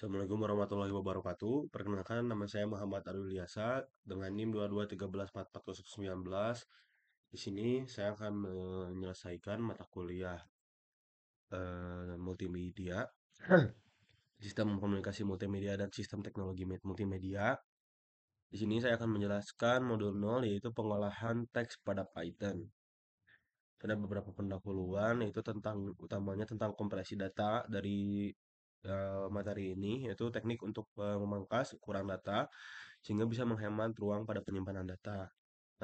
Assalamualaikum warahmatullahi wabarakatuh. Perkenalkan nama saya Muhammad Arul Yasa dengan NIM 22134419. Di sini saya akan menyelesaikan mata kuliah multimedia, sistem komunikasi multimedia dan sistem teknologi multimedia. Di sini saya akan menjelaskan modul 0 yaitu pengolahan teks pada Python. Ada beberapa pendahuluan yaitu utamanya tentang kompresi data dari materi ini, yaitu teknik untuk memangkas ukuran data sehingga bisa menghemat ruang pada penyimpanan data.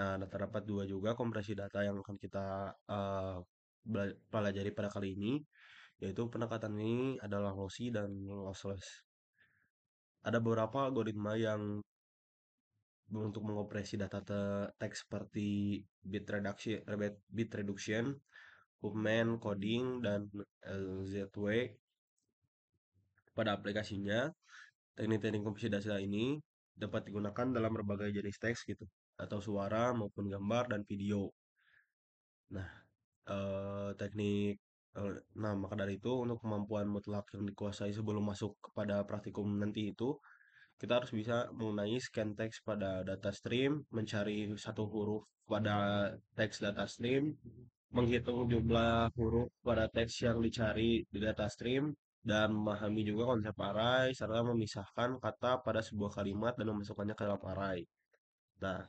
Nah, terdapat dua juga kompresi data yang akan kita pelajari pada kali ini, yaitu pendekatan ini adalah lossy dan lossless. Ada beberapa algoritma yang untuk mengoperasi data teks seperti bit reduction, Huffman coding, dan Z-Way. Pada aplikasinya, teknik-teknik kompresi data ini dapat digunakan dalam berbagai jenis teks gitu, atau suara maupun gambar dan video. Nah, teknik nah maka dari itu untuk kemampuan mutlak yang dikuasai sebelum masuk kepada praktikum nanti itu kita harus bisa mengenai scan teks pada data stream, mencari satu huruf pada teks data stream, menghitung jumlah huruf pada teks yang dicari di data stream, dan memahami juga konsep array, serta memisahkan kata pada sebuah kalimat dan memasukkannya ke dalam array. Nah,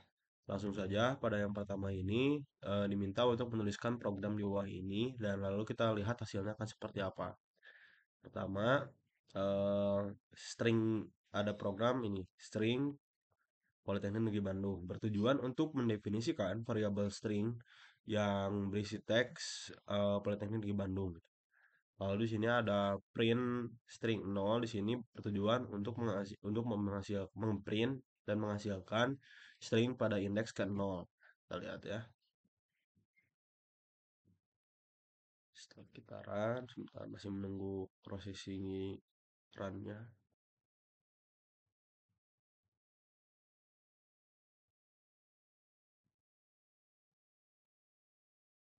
langsung saja pada yang pertama ini diminta untuk menuliskan program di bawah ini, dan lalu kita lihat hasilnya akan seperti apa. Pertama, eh, string ada program ini, string Politeknik Negeri Bandung bertujuan untuk mendefinisikan variabel string yang berisi teks Politeknik Negeri Bandung. Lalu di sini ada print string 0, di sini bertujuan untuk memprint dan menghasilkan string pada indeks ke 0. Kita lihat ya. Setelah kita run, sebentar masih menunggu processing runnya.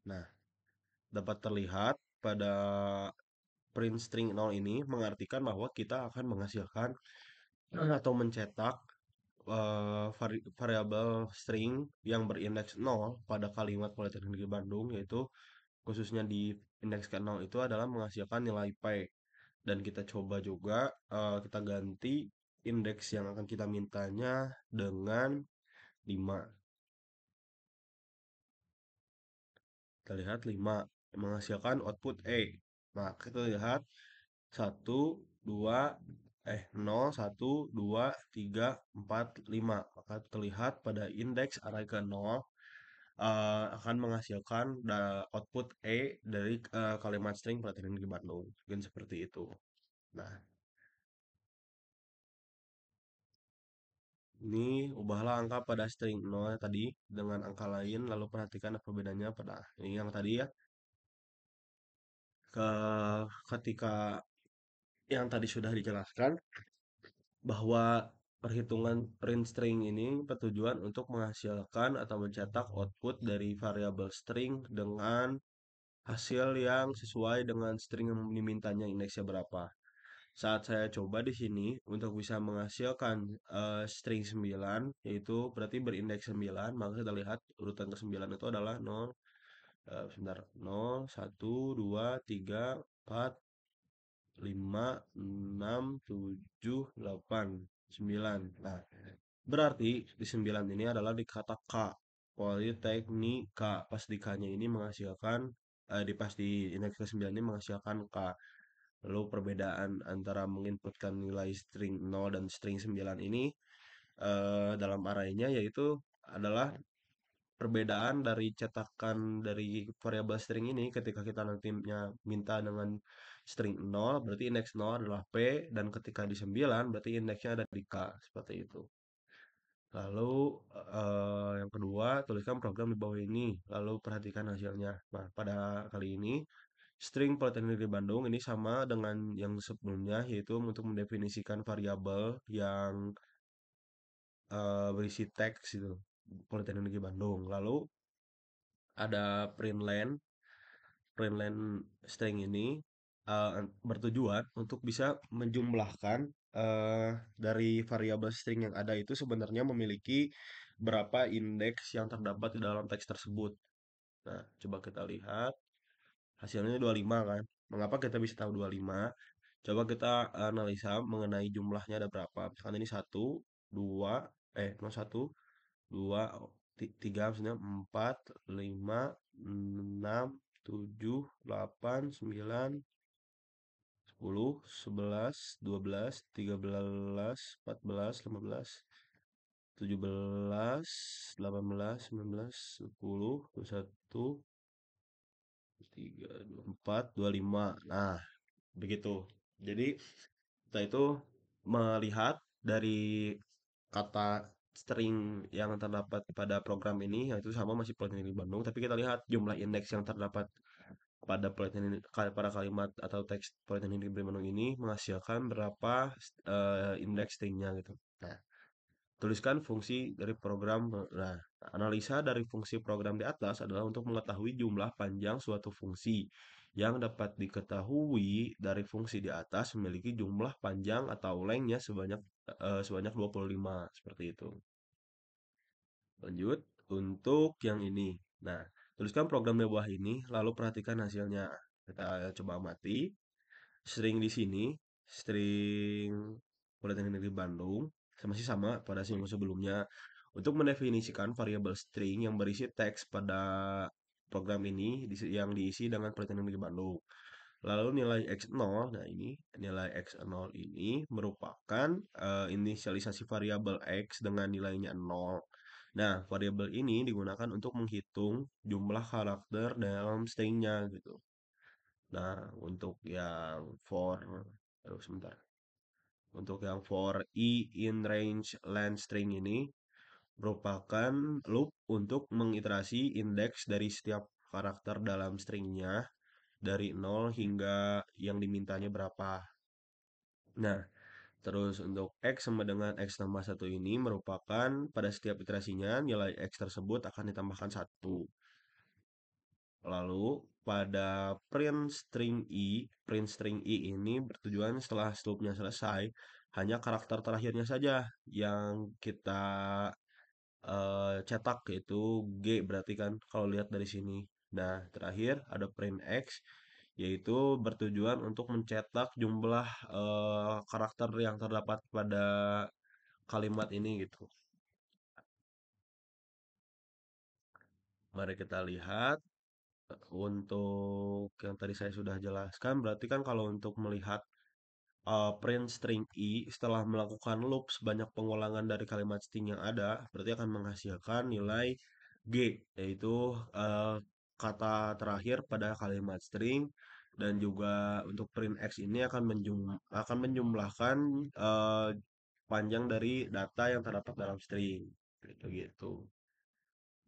Nah, dapat terlihat pada print string 0 ini mengartikan bahwa kita akan menghasilkan atau mencetak variabel string yang berindeks 0 pada kalimat Politeknik Negeri Bandung, yaitu khususnya di indeks ke 0 itu adalah menghasilkan nilai P. Dan kita coba juga kita ganti indeks yang akan kita mintanya dengan 5. Kita lihat 5 menghasilkan output E. Nah, kita lihat 1, 2, 0, 1, 2, 3, 4, 5. Maka terlihat pada indeks array ke 0 akan menghasilkan output E dari kalimat string Politeknik Negeri Bandung. Mungkin seperti itu. Nah, ini ubahlah angka pada string 0 tadi dengan angka lain, lalu perhatikan apa bedanya pada ini yang tadi ya. Ke ketika yang tadi sudah dijelaskan bahwa perhitungan print string ini bertujuan untuk menghasilkan atau mencetak output dari variabel string dengan hasil yang sesuai dengan string yang dimintanya indeksnya berapa. Saat saya coba di sini untuk bisa menghasilkan string 9 yaitu berarti berindeks 9, maka kita lihat urutan ke-9 itu adalah 0 sebentar 0 1 2 3 4 5 6 7 8 9. Nah, berarti di 9 ini adalah di kata K. Politeknika. Pas di K-nya ini menghasilkan di pas di indeks ke-9 ini menghasilkan K. Lalu perbedaan antara menginputkan nilai string 0 dan string 9 ini dalam arraynya yaitu adalah perbedaan dari cetakan dari variabel string ini ketika kita nantinya minta dengan string 0 berarti indeks 0 adalah P, dan ketika di 9 berarti indeksnya ada di K, seperti itu. Lalu yang kedua, tuliskan program di bawah ini, lalu perhatikan hasilnya. Nah, pada kali ini string Politeknik Negeri Bandung ini sama dengan yang sebelumnya, yaitu untuk mendefinisikan variabel yang berisi teks itu Politeknik Negeri Bandung. Lalu ada print len string ini bertujuan untuk bisa menjumlahkan dari variabel string yang ada itu sebenarnya memiliki berapa indeks yang terdapat di dalam teks tersebut. Nah, coba kita lihat hasilnya 25 kan. Mengapa kita bisa tahu 25? Coba kita analisa mengenai jumlahnya ada berapa. Misalkan ini satu, 2, no, 1, 2, 3, maksudnya 4, 5, 6, 7, 8, 9, 10, 11, 12, 13, 14, 15, 17, 18, 19, 20, 21, 23, 24, 25. Nah, begitu. Jadi kita itu melihat dari kata string yang terdapat pada program ini, yaitu sama masih Politeknik Bandung, tapi kita lihat jumlah indeks yang terdapat pada pada kalimat atau teks Politeknik Negeri Bandung ini menghasilkan berapa indeks stringnya gitu. Nah, tuliskan fungsi dari program. Nah, analisa dari fungsi program di atas adalah untuk mengetahui jumlah panjang suatu fungsi yang dapat diketahui dari fungsi di atas memiliki jumlah panjang atau lengthnya sebanyak 25 seperti itu. Lanjut untuk yang ini. Nah, tuliskan program di bawah ini lalu perhatikan hasilnya. Kita coba amati. String di sini, string Politeknik Negeri Bandung, masih sama pada sebelumnya. Untuk mendefinisikan variabel string yang berisi teks pada program ini yang diisi dengan Politeknik Negeri Bandung. Lalu nilai X0, nah ini nilai X0 ini merupakan inisialisasi variabel X dengan nilainya 0. Nah, variabel ini digunakan untuk menghitung jumlah karakter dalam stringnya gitu. Nah, untuk yang for, aduh sebentar. Untuk yang for i in range length string ini merupakan loop untuk mengiterasi indeks dari setiap karakter dalam stringnya dari 0 hingga yang dimintanya berapa. Nah, terus untuk X sama dengan X tambah 1 ini merupakan pada setiap iterasinya nilai X tersebut akan ditambahkan 1. Lalu pada print string i ini bertujuan setelah loopnya selesai, hanya karakter terakhirnya saja yang kita cetak yaitu G berarti kan kalau lihat dari sini. Nah, terakhir ada print X yaitu bertujuan untuk mencetak jumlah karakter yang terdapat pada kalimat ini gitu. Mari kita lihat untuk yang tadi saya sudah jelaskan berarti kan kalau untuk melihat print string i setelah melakukan loop sebanyak pengulangan dari kalimat string yang ada berarti akan menghasilkan nilai G yaitu eh, kata terakhir pada kalimat string dan juga untuk print X ini akan menjumlahkan panjang dari data yang terdapat dalam string gitu.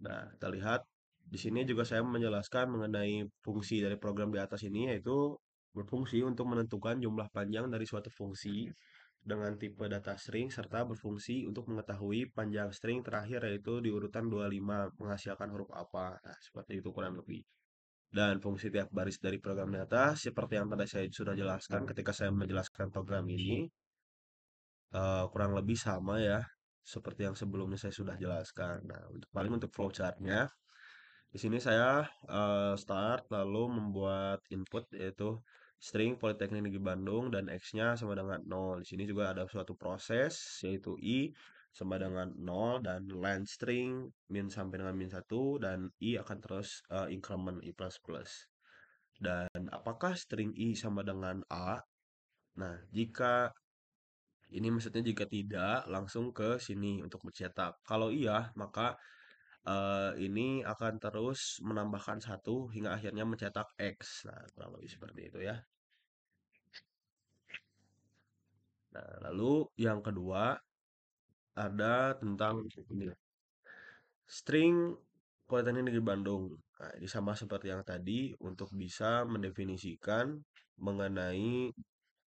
Nah, kita lihat di sini juga saya menjelaskan mengenai fungsi dari program di atas ini yaitu berfungsi untuk menentukan jumlah panjang dari suatu fungsi dengan tipe data string serta berfungsi untuk mengetahui panjang string terakhir yaitu di urutan 25 menghasilkan huruf apa. Nah, seperti itu kurang lebih. Dan fungsi tiap baris dari program di atas seperti yang tadi saya sudah jelaskan ketika saya menjelaskan program ini kurang lebih sama ya seperti yang sebelumnya saya sudah jelaskan. Nah, untuk flowchartnya di sini saya start lalu membuat input yaitu string Politeknik Negeri Bandung dan X-nya sama dengan 0. Di sini juga ada suatu proses yaitu i sama dengan 0 dan len string min sampai dengan min 1 dan i akan terus increment i plus plus. Dan apakah string i sama dengan a? Nah, jika ini maksudnya jika tidak langsung ke sini untuk mencetak. Kalau iya, maka ini akan terus menambahkan satu hingga akhirnya mencetak X. Nah, kurang lebih seperti itu ya. Nah, lalu yang kedua ada tentang ini, string Politeknik Negeri Bandung. Nah, ini sama seperti yang tadi untuk bisa mendefinisikan mengenai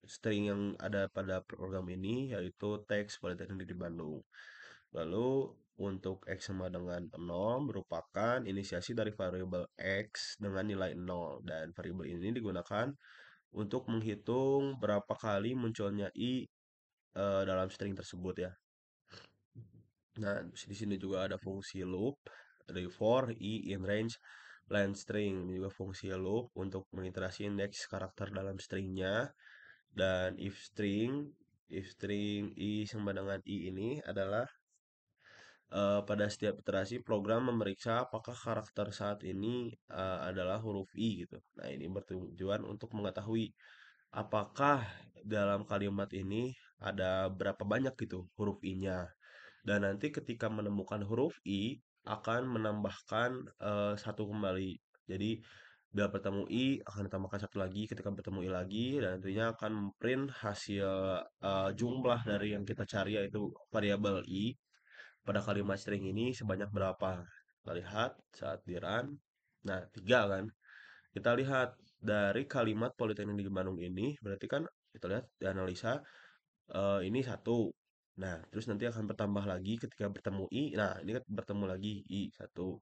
string yang ada pada program ini yaitu teks Politeknik Negeri Bandung. Lalu untuk X sama dengan 0 merupakan inisiasi dari variabel X dengan nilai 0 dan variabel ini digunakan untuk menghitung berapa kali munculnya I dalam string tersebut ya. Nah, di sini juga ada fungsi loop dari for, i, in range, len string. Ini juga fungsi loop untuk mengiterasi indeks karakter dalam stringnya. Dan if string i sama dengan i ini adalah pada setiap iterasi program memeriksa apakah karakter saat ini adalah huruf i gitu. Nah, ini bertujuan untuk mengetahui apakah dalam kalimat ini ada berapa banyak gitu huruf i-nya. Dan nanti ketika menemukan huruf i akan menambahkan satu kembali. Jadi bila bertemu i akan ditambahkan satu lagi, ketika bertemu i lagi, dan tentunya akan print hasil jumlah dari yang kita cari yaitu variabel i pada kalimat string ini sebanyak berapa. Kita lihat saat di run. Nah, 3 kan. Kita lihat dari kalimat Politeknik di Bandung ini, berarti kan kita lihat di analisa ini satu. Nah, terus nanti akan bertambah lagi ketika bertemu i. Nah, ini kan bertemu lagi i satu.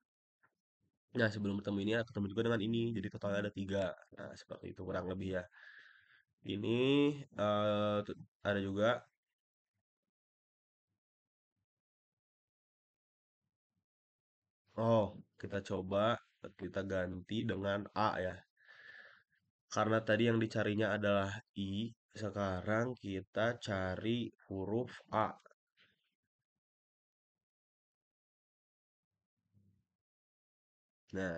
Nah, sebelum bertemu ini ketemu juga dengan ini. Jadi totalnya ada 3. Nah, seperti itu kurang lebih ya. Ini ada juga. Oh, kita coba kita ganti dengan A ya. Karena tadi yang dicarinya adalah I, sekarang kita cari huruf A. Nah,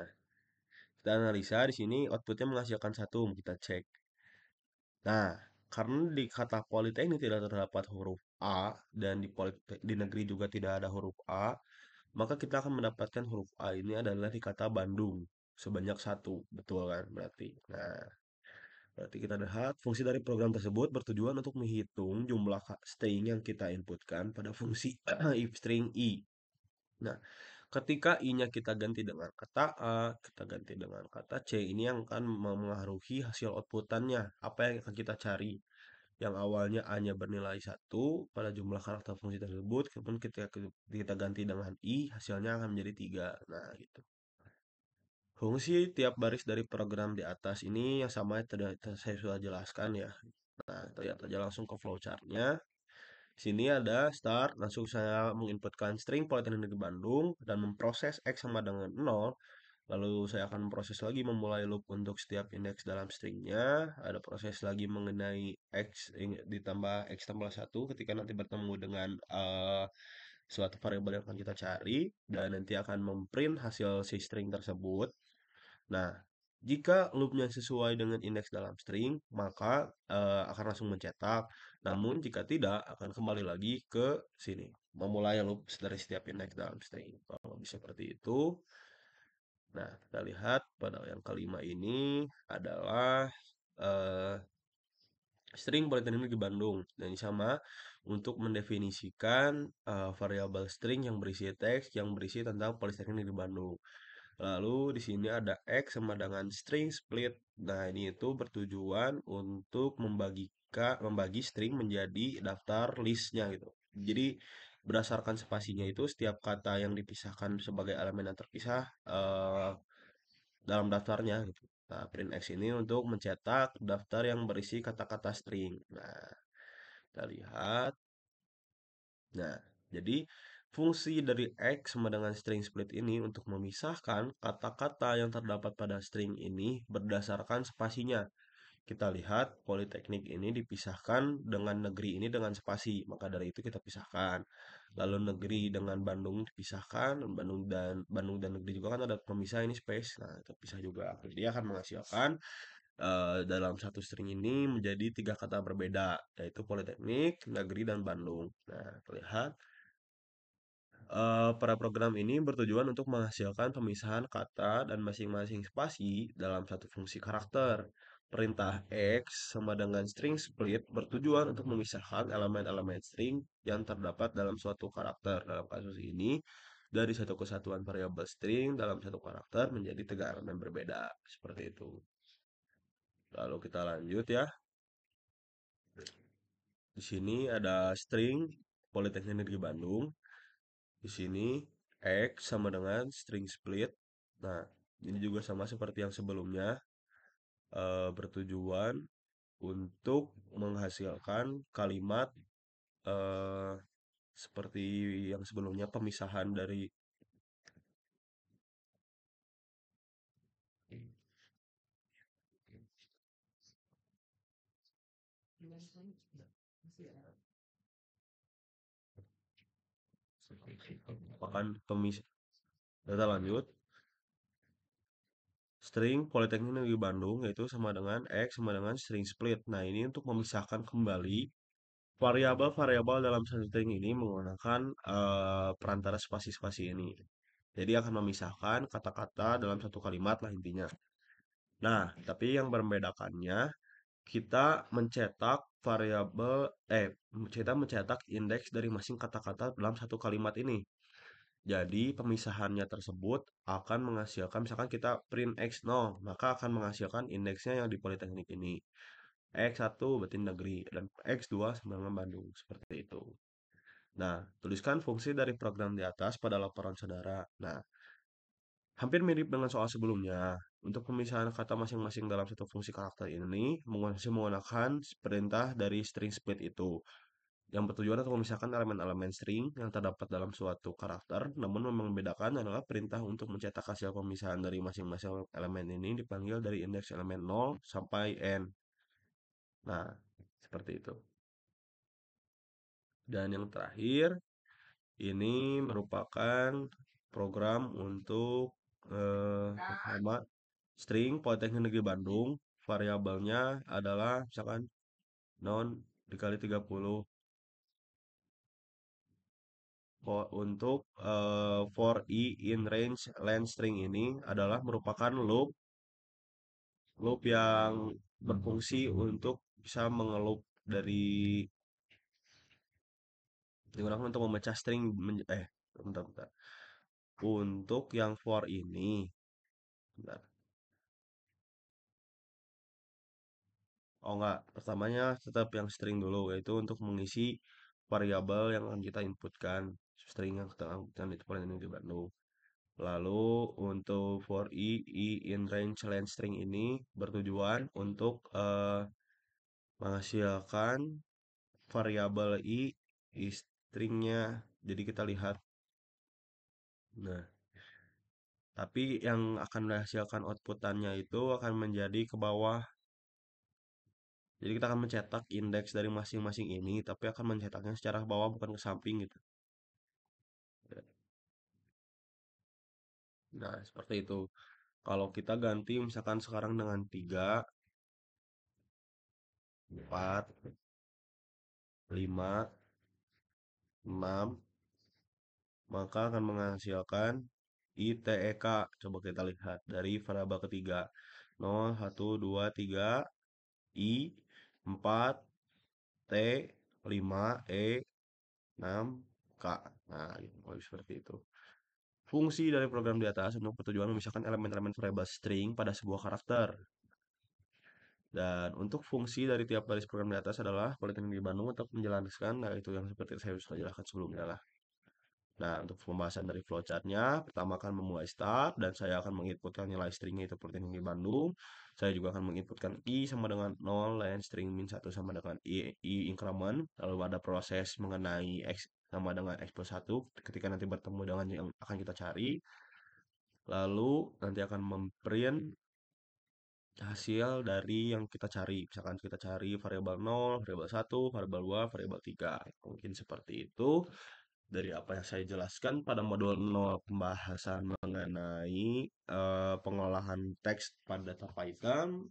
kita analisa di sini outputnya menghasilkan satu, kita cek. Nah, karena di kata Politeknik tidak terdapat huruf A dan di negeri juga tidak ada huruf A, maka kita akan mendapatkan huruf A ini adalah di kata Bandung sebanyak satu, betul kan? Berarti kita lihat fungsi dari program tersebut bertujuan untuk menghitung jumlah string yang kita inputkan pada fungsi if string i. Nah, ketika i-nya kita ganti dengan kata a, kita ganti dengan kata c, ini yang akan mempengaruhi hasil outputannya. Apa yang akan kita cari? Yang awalnya a-nya bernilai satu pada jumlah karakter fungsi tersebut, kemudian kita ganti dengan i, hasilnya akan menjadi 3. Nah, gitu. Fungsi tiap baris dari program di atas ini yang sama saya sudah jelaskan ya. Nah, kita lihat aja langsung ke flowchartnya. Sini ada start, langsung saya menginputkan string Politeknik Negeri Bandung dan memproses X sama dengan 0. Lalu saya akan memproses lagi memulai loop untuk setiap indeks dalam stringnya. Ada proses lagi mengenai X ditambah X tambah 1 ketika nanti bertemu dengan suatu variabel yang akan kita cari. Dan nanti akan memprint hasil si string tersebut. Nah, jika loopnya sesuai dengan indeks dalam string, maka akan langsung mencetak. Namun jika tidak, akan kembali lagi ke sini, memulai loop dari setiap indeks dalam string. Kalau bisa seperti itu. Nah, kita lihat pada yang kelima ini adalah eh, string Politeknik di Bandung. Dan ini sama untuk mendefinisikan variabel string yang berisi teks yang berisi tentang Politeknik di Bandung. Lalu di sini ada X sama dengan string split. Nah, ini itu bertujuan untuk membagi string menjadi daftar listnya gitu. Jadi berdasarkan spasinya itu setiap kata yang dipisahkan sebagai elemen yang terpisah dalam daftarnya gitu. Nah, print X ini untuk mencetak daftar yang berisi kata-kata string. Nah, kita lihat. Nah, jadi fungsi dari X sama dengan string split ini untuk memisahkan kata-kata yang terdapat pada string ini berdasarkan spasinya. Kita lihat Politeknik ini dipisahkan dengan negeri ini dengan spasi, maka dari itu kita pisahkan. Lalu negeri dengan Bandung dipisahkan, Bandung dan negeri juga kan ada pemisah ini space. Nah, terpisah juga. Jadi dia akan menghasilkan dalam satu string ini menjadi 3 kata berbeda, yaitu Politeknik, negeri, dan Bandung. Nah, terlihat pada program ini bertujuan untuk menghasilkan pemisahan kata dan masing-masing spasi dalam satu fungsi karakter. Perintah X sama dengan string split bertujuan untuk memisahkan elemen-elemen string yang terdapat dalam suatu karakter. Dalam kasus ini, dari satu kesatuan variabel string dalam satu karakter menjadi 3 elemen berbeda. Seperti itu. Lalu kita lanjut ya. Di sini ada string Politeknik Negeri Bandung. Di sini X sama dengan string split. Nah, ini juga sama seperti yang sebelumnya, bertujuan untuk menghasilkan kalimat eh, seperti yang sebelumnya pemisahan dari akan data lanjut string Politeknik Negeri Bandung yaitu sama dengan X sama dengan string split. Nah, ini untuk memisahkan kembali variabel-variabel dalam satu string ini menggunakan perantara spasi-spasi ini. Jadi akan memisahkan kata-kata dalam satu kalimat lah intinya. Nah, tapi yang membedakannya kita mencetak variabel kita mencetak indeks dari masing kata-kata dalam satu kalimat ini. Jadi pemisahannya tersebut akan menghasilkan misalkan kita print X0, maka akan menghasilkan indeksnya yang di Politeknik ini. X1 berarti negeri dan X2 sama dengan Bandung seperti itu. Nah, tuliskan fungsi dari program di atas pada laporan saudara. Nah, hampir mirip dengan soal sebelumnya. Untuk pemisahan kata masing-masing dalam satu fungsi karakter ini menggunakan perintah dari string split itu yang bertujuan untuk memisahkan elemen-elemen string yang terdapat dalam suatu karakter, namun membedakan adalah perintah untuk mencetak hasil pemisahan dari masing-masing elemen ini dipanggil dari indeks elemen 0 sampai n. Nah, seperti itu. Dan yang terakhir, ini merupakan program untuk nama string Politeknik Negeri Bandung. Variabelnya adalah misalkan non dikali 30. Untuk for i in range len string ini adalah merupakan loop yang berfungsi untuk bisa mengeloop dari digunakan untuk memecah string bentar, bentar. Untuk yang for ini bentar. Oh enggak, pertamanya tetap yang string dulu yaitu untuk mengisi variabel yang akan kita inputkan string yang kita inputkan itu paling ini di Bandung. Lalu untuk for i in range len string ini bertujuan untuk menghasilkan variabel i stringnya. Jadi kita lihat. Nah, tapi yang akan menghasilkan outputannya itu akan menjadi ke bawah. Jadi kita akan mencetak indeks dari masing-masing ini, tapi akan mencetaknya secara bawah bukan ke samping gitu. Nah, seperti itu. Kalau kita ganti misalkan sekarang dengan 3, 4, 5, 6, maka akan menghasilkan ITEK. Coba kita lihat dari variabel ketiga. 0, 1, 2, 3, I, 4, T, 5, E, 6, K. Nah, gitu, seperti itu. Fungsi dari program di atas untuk bertujuan memisahkan elemen-elemen variabel string pada sebuah karakter. Dan untuk fungsi dari tiap baris program di atas adalah Politeknik di Bandung untuk menjelaskan, nah itu yang seperti saya sudah jelaskan sebelumnya lah. Nah, untuk pembahasan dari flowchartnya, pertama akan memulai start, dan saya akan menginputkan nilai stringnya itu Politeknik di Bandung. Saya juga akan menginputkan I sama dengan 0, dan string min 1 sama dengan I increment. Lalu ada proses mengenai X sama dengan X plus 1 ketika nanti bertemu dengan yang akan kita cari. Lalu nanti akan memprint hasil dari yang kita cari. Misalkan kita cari variabel 0, variabel 1, variabel 2, variabel 3. Mungkin seperti itu dari apa yang saya jelaskan pada modul 0 pembahasan mengenai pengolahan teks pada data Python.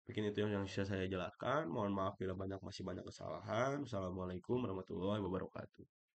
Mungkin itu yang bisa saya jelaskan. Mohon maaf bila masih banyak kesalahan. Assalamualaikum warahmatullahi wabarakatuh.